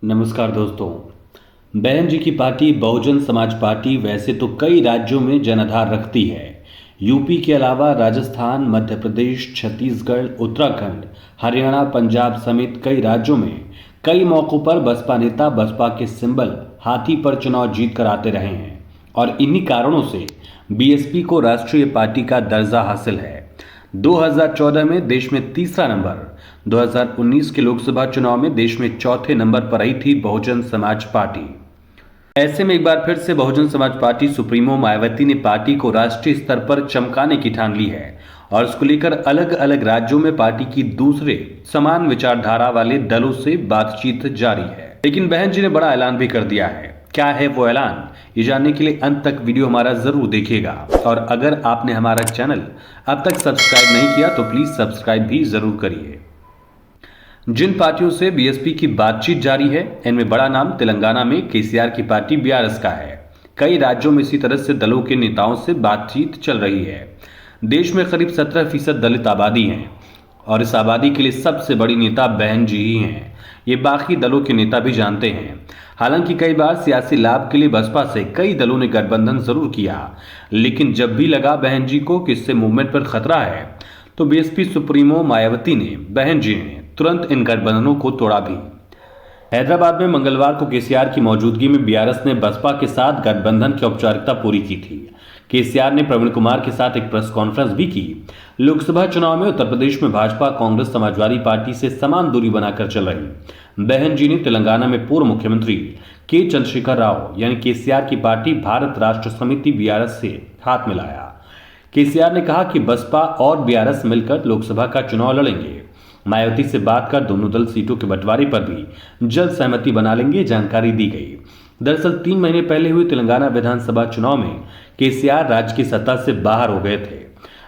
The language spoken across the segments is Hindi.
नमस्कार दोस्तों। बहन जी की पार्टी बहुजन समाज पार्टी वैसे तो कई राज्यों में जनाधार रखती है। यूपी के अलावा राजस्थान, मध्य प्रदेश, छत्तीसगढ़, उत्तराखंड, हरियाणा, पंजाब समेत कई राज्यों में कई मौकों पर बसपा नेता बसपा के सिंबल हाथी पर चुनाव जीत कर आते रहे हैं और इन्हीं कारणों से बीएसपी को राष्ट्रीय पार्टी का दर्जा हासिल है। 2014 में देश में तीसरा नंबर, 2019 के लोकसभा चुनाव में देश में चौथे नंबर पर आई थी बहुजन समाज पार्टी। ऐसे में एक बार फिर से बहुजन समाज पार्टी सुप्रीमो मायावती ने पार्टी को राष्ट्रीय स्तर पर चमकाने की ठान ली है और इसको लेकर अलग अलग राज्यों में पार्टी की दूसरे समान विचारधारा वाले दलों से बातचीत जारी है। लेकिन बहन जी ने बड़ा ऐलान भी कर दिया है। क्या है वो ऐलान, ये जानने के लिए अंत तक वीडियो हमारा जरूर देखिएगा। और अगर आपने हमारा चैनल अब तक सब्सक्राइब नहीं किया तो प्लीज सब्सक्राइब भी जरूर करिए। जिन पार्टियों से बीएसपी की बातचीत जारी है, इनमें बड़ा नाम तेलंगाना में केसीआर की पार्टी बीआरएस का है। कई राज्यों में इसी तरह से दलों के नेताओं से बातचीत चल रही है। देश में करीब 17% दलित आबादी है और इस आबादी के लिए सबसे बड़ी नेता बहन जी ही हैं। ये बाकी दलों के नेता भी जानते हैं। हालांकि कई बार सियासी लाभ के लिए बसपा से कई दलों ने गठबंधन जरूर किया, लेकिन जब भी लगा बहन जी को कि इससे मूवमेंट पर खतरा है तो बीएसपी सुप्रीमो मायावती ने, बहन जी ने तुरंत इन गठबंधनों को तोड़ा भी। हैदराबाद में मंगलवार को केसीआर की मौजूदगी में बीआरएस ने बसपा के साथ गठबंधन की औपचारिकता पूरी की थी। केसीआर ने प्रवीण कुमार के साथ एक प्रेस कॉन्फ्रेंस भी की। लोकसभा चुनाव में उत्तर प्रदेश में भाजपा, कांग्रेस, समाजवादी पार्टी से समान दूरी बनाकर चल रही बहन जी ने तेलंगाना में पूर्व मुख्यमंत्री के चंद्रशेखर राव यानी केसीआर की पार्टी भारत राष्ट्र समिति बीआरएस से हाथ मिलाया। केसीआर ने कहा कि बसपा और बीआरएस मिलकर लोकसभा का चुनाव लड़ेंगे। मायावती से बात कर दोनों दल सीटों के बंटवारे पर भी जल्द सहमति बना लेंगे, जानकारी दी गई। दरअसल 3 महीने पहले हुए तेलंगाना विधानसभा चुनाव में केसीआर राज्य की सत्ता से बाहर हो गए थे।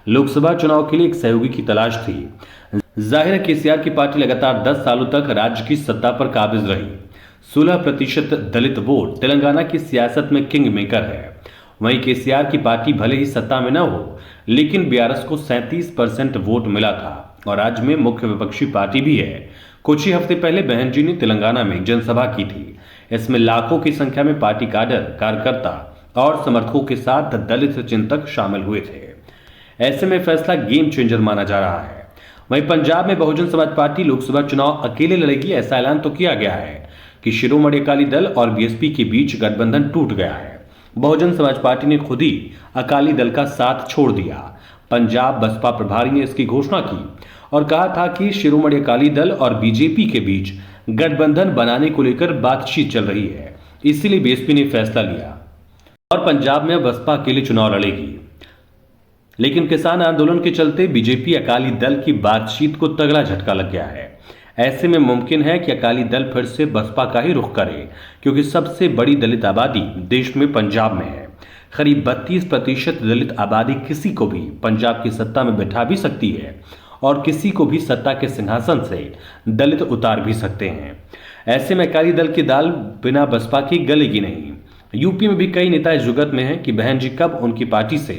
लोकसभा चुनाव के लिए एक सहयोगी की तलाश थी। जाहिर है केसीआर की पार्टी लगातार 10 सालों तक राज्य की सत्ता पर काबिज रही। 16% दलित वोट तेलंगाना की सियासत में किंग मेकर है। वहीं केसीआर की पार्टी भले ही सत्ता में न हो, लेकिन बीआरएस को 37% वोट मिला था और राज्य में मुख्य विपक्षी पार्टी भी है। कुछ ही हफ्ते पहले बहन जी ने तेलंगाना में जनसभा की थी। इसमें लाखों की संख्या में पार्टी काडर, कार्यकर्ता और समर्थकों के साथ दलित चिंतक शामिल हुए थे। ऐसे में फैसला गेम चेंजर माना जा रहा है। वहीं पंजाब में बहुजन समाज पार्टी लोकसभा चुनाव अकेले लड़ेगी, ऐसा ऐलान तो किया गया है कि शिरोमणि अकाली दल और बीएसपी के बीच गठबंधन टूट गया है। बहुजन समाज पार्टी ने खुद ही अकाली दल का साथ छोड़ दिया। पंजाब बसपा प्रभारी ने इसकी घोषणा की और कहा था कि शिरोमणि अकाली दल और बीजेपी के बीच गठबंधन बनाने को लेकर बातचीत चल रही है, इसीलिए बीएसपी ने फैसला लिया और पंजाब में बसपा अकेले चुनाव लड़ेगी। लेकिन किसान आंदोलन के चलते बीजेपी अकाली दल की बातचीत को तगड़ा झटका लग गया है। ऐसे में मुमकिन है कि अकाली दल फिर से बसपा का ही रुख करे, क्योंकि सबसे बड़ी दलित आबादी देश में पंजाब में है। करीब 32% दलित आबादी किसी को भी पंजाब की सत्ता में बैठा भी सकती है और किसी को भी सत्ता के सिंहासन से दलित उतार भी सकते हैं। ऐसे में अकाली दल की दाल बिना बसपा की गलेगी नहीं। यूपी में भी कई नेता इस जुगत में हैं कि बहन जी कब उनकी पार्टी से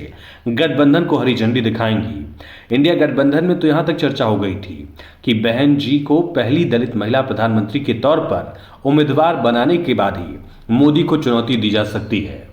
गठबंधन को हरी झंडी दिखाएंगी। इंडिया गठबंधन में तो यहां तक चर्चा हो गई थी कि बहन जी को पहली दलित महिला प्रधानमंत्री के तौर पर उम्मीदवार बनाने के बाद ही मोदी को चुनौती दी जा सकती है,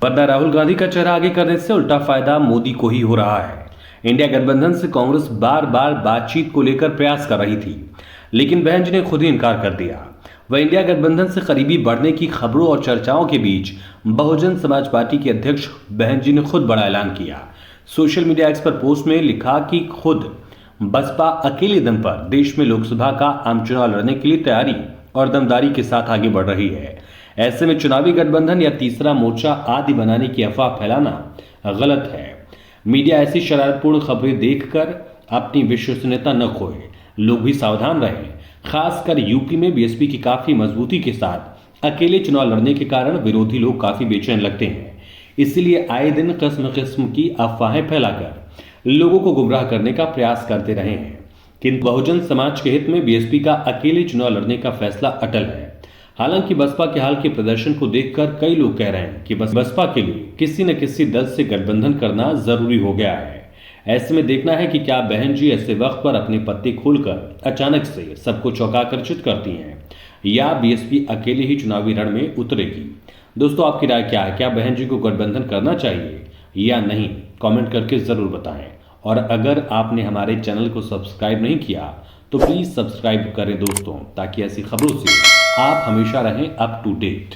वरना राहुल गांधी का चेहरा आगे करने से उल्टा फायदा मोदी को ही हो रहा है। इंडिया गठबंधन से कांग्रेस बार बार बातचीत को लेकर प्रयास कर रही थी, लेकिन बहन जी ने खुद ही इनकार कर दिया। वह इंडिया गठबंधन से करीबी बढ़ने की खबरों और चर्चाओं के बीच बहुजन समाज पार्टी के अध्यक्ष बहन जी ने खुद बड़ा ऐलान किया। सोशल मीडिया एक्स पर पोस्ट में लिखा कि खुद बसपा अकेले दम पर देश में लोकसभा का आम चुनाव लड़ने के लिए तैयारी और दमदारी के साथ आगे बढ़ रही है। ऐसे में चुनावी गठबंधन या तीसरा मोर्चा आदि बनाने की अफवाह फैलाना गलत है। मीडिया ऐसी शरारतपूर्ण खबरें देखकर अपनी विश्वसनीयता न खोए, लोग भी सावधान रहें। खासकर यूपी में बीएसपी की काफी मजबूती के साथ अकेले चुनाव लड़ने के कारण विरोधी लोग काफी बेचैन लगते हैं। इसीलिए आए दिन किस्म किस्म की अफवाहें फैलाकर लोगों को गुमराह करने का प्रयास करते रहे हैं। किंतु बहुजन समाज के हित में बीएसपी का अकेले चुनाव लड़ने का फैसला अटल है। हालांकि बसपा के हाल के प्रदर्शन को देखकर कई लोग कह रहे हैं कि बसपा के लिए किसी न किसी दल से गठबंधन करना जरूरी हो गया है। ऐसे में देखना है कि क्या बहन जी ऐसे वक्त पर अपने पत्ते खोलकर अचानक से सबको चौंका कर चित करती हैं। या बीएसपी अकेले ही चुनावी रण में उतरेगी? दोस्तों, आपकी राय क्या है? क्या बहन जी को गठबंधन करना चाहिए या नहीं? कमेंट करके ज़रूर बताएं। और अगर आपने हमारे चैनल को सब्सक्राइब नहीं किया तो प्लीज़ सब्सक्राइब करें दोस्तों, ताकि ऐसी खबरों से आप हमेशा रहें अप टू डेट।